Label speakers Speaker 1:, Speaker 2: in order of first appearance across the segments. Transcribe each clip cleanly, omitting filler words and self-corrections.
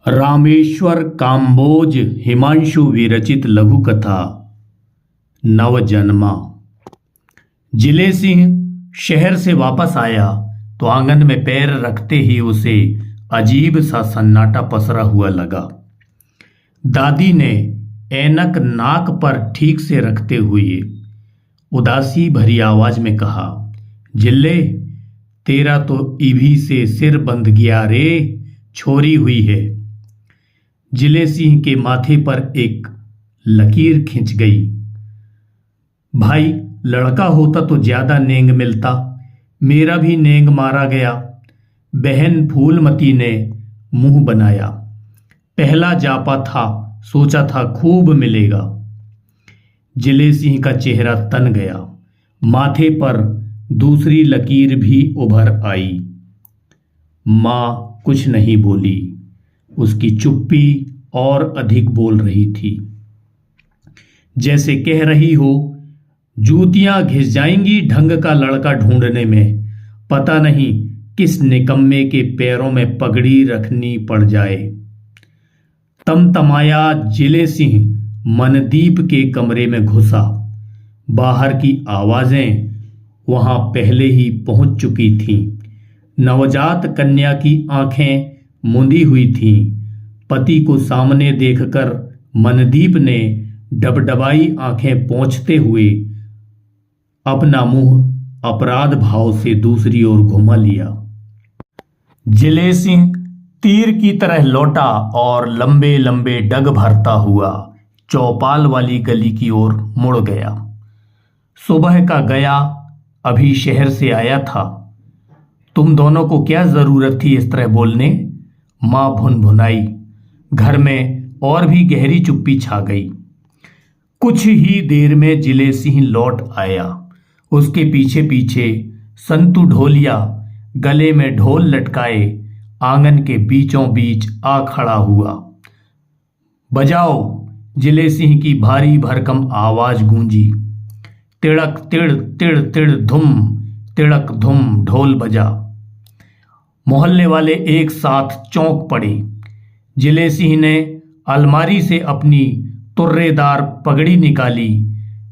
Speaker 1: रामेश्वर काम्बोज हिमांशु विरचित लघु कथा नवजन्मा। जिले सिंह शहर से वापस आया तो आंगन में पैर रखते ही उसे अजीब सा सन्नाटा पसरा हुआ लगा। दादी ने ऐनक नाक पर ठीक से रखते हुए उदासी भरी आवाज में कहा, जिले तेरा तो ईभी से सिर बंध गया रे, छोरी हुई है। जिले सिंह के माथे पर एक लकीर खिंच गई। भाई लड़का होता तो ज्यादा नेंग मिलता, मेरा भी नेंग मारा गया। बहन फूलमती ने मुंह बनाया। पहला जापा था, सोचा था खूब मिलेगा। जिले सिंह का चेहरा तन गया, माथे पर दूसरी लकीर भी उभर आई। मां कुछ नहीं बोली, उसकी चुप्पी और अधिक बोल रही थी, जैसे कह रही हो, जूतियां घिस जाएंगी ढंग का लड़का ढूंढने में, पता नहीं किस निकम्मे के पैरों में पगड़ी रखनी पड़ जाए। तमतमाया जिले सिंह मनदीप के कमरे में घुसा। बाहर की आवाजें वहां पहले ही पहुंच चुकी थीं। नवजात कन्या की आंखें मुंदी हुई थीं। पति को सामने देखकर मनदीप ने डबडबाई आंखें पोंछते हुए अपना मुंह अपराध भाव से दूसरी ओर घुमा लिया। जिले सिंह तीर की तरह लौटा और लंबे लंबे डग भरता हुआ चौपाल वाली गली की ओर मुड़ गया। सुबह का गया, अभी शहर से आया था। तुम दोनों को क्या जरूरत थी इस तरह बोलने? मां भुनभुनाई। घर में और भी गहरी चुप्पी छा गई। कुछ ही देर में जिले सिंह लौट आया। उसके पीछे पीछे संतू ढोलिया गले में ढोल लटकाए आंगन के बीचों बीच आ खड़ा हुआ। बजाओ, जिले सिंह की भारी भरकम आवाज गूंजी। तिड़क तिड़ तिड़ तिड़ धुम, तिड़क धुम ढोल बजा। मोहल्ले वाले एक साथ चौंक पड़े। जिले सिंह ने अलमारी से अपनी तुर्रेदार पगड़ी निकाली,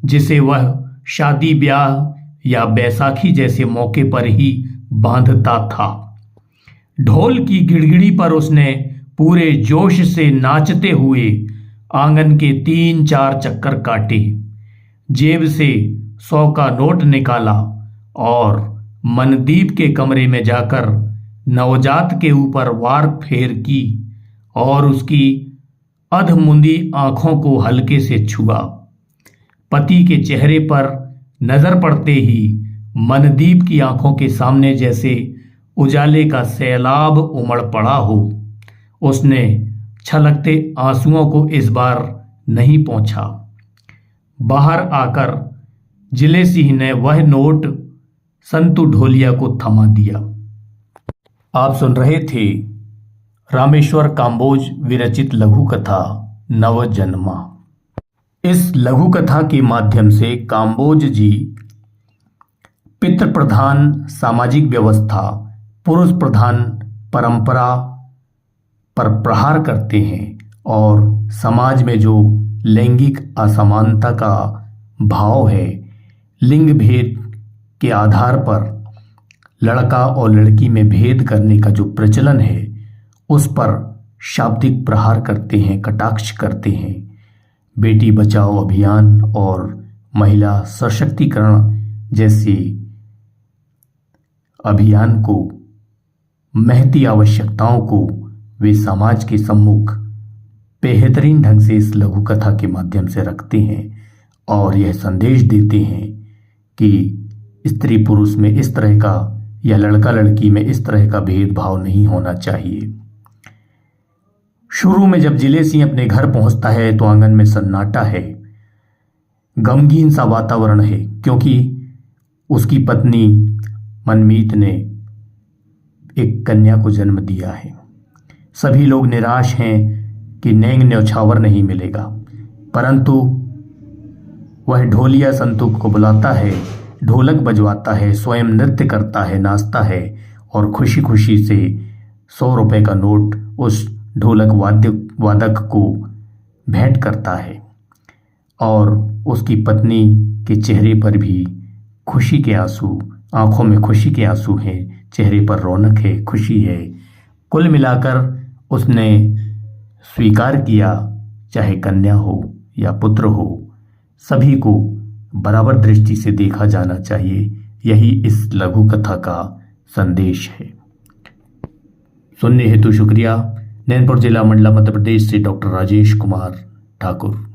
Speaker 1: जिसे वह शादी ब्याह या बैसाखी जैसे मौके पर ही बांधता था। ढोल की गिड़गिड़ी पर उसने पूरे जोश से नाचते हुए आंगन के 3-4 चक्कर काटे। जेब से 100 का नोट निकाला और मनदीप के कमरे में जाकर नवजात के ऊपर वार फेर की और उसकी अधमुंदी आंखों को हल्के से छुआ। पति के चेहरे पर नजर पड़ते ही मनदीप की आंखों के सामने जैसे उजाले का सैलाब उमड़ पड़ा हो। उसने छलकते आंसुओं को इस बार नहीं पोंछा। बाहर आकर जिले सिंह ने वह नोट संतू ढोलिया को थमा दिया। आप सुन रहे थे रामेश्वर काम्बोज विरचित लघु कथा नवजन्मा। इस लघु कथा के माध्यम से काम्बोज जी पितृ प्रधान सामाजिक व्यवस्था, पुरुष प्रधान परंपरा पर प्रहार करते हैं और समाज में जो लैंगिक असमानता का भाव है, लिंग भेद के आधार पर लड़का और लड़की में भेद करने का जो प्रचलन है, उस पर शाब्दिक प्रहार करते हैं, कटाक्ष करते हैं। बेटी बचाओ अभियान और महिला सशक्तिकरण जैसे अभियान को, महती आवश्यकताओं को वे समाज के सम्मुख बेहतरीन ढंग से इस लघु कथा के माध्यम से रखते हैं और यह संदेश देते हैं कि स्त्री पुरुष में इस तरह का या लड़का लड़की में इस तरह का भेदभाव नहीं होना चाहिए। शुरू में जब जिले सिंह अपने घर पहुंचता है तो आंगन में सन्नाटा है, गमगीन सा वातावरण है, क्योंकि उसकी पत्नी मनमीत ने एक कन्या को जन्म दिया है। सभी लोग निराश हैं कि नेंग न्यौछावर नहीं मिलेगा, परंतु वह ढोलिया संतूक को बुलाता है, ढोलक बजवाता है, स्वयं नृत्य करता है, नाचता है और खुशी खुशी से 100 रुपए का नोट उस ढोलक वादक को भेंट करता है और उसकी पत्नी के चेहरे पर भी खुशी के आंसू, आंखों में खुशी के आंसू हैं, चेहरे पर रौनक है, खुशी है। कुल मिलाकर उसने स्वीकार किया, चाहे कन्या हो या पुत्र हो, सभी को बराबर दृष्टि से देखा जाना चाहिए। यही इस लघु कथा का संदेश है। सुनने हेतु शुक्रिया। नैनपुर जिला मंडला मध्य प्रदेश से डॉक्टर राजेश कुमार ठाकुर।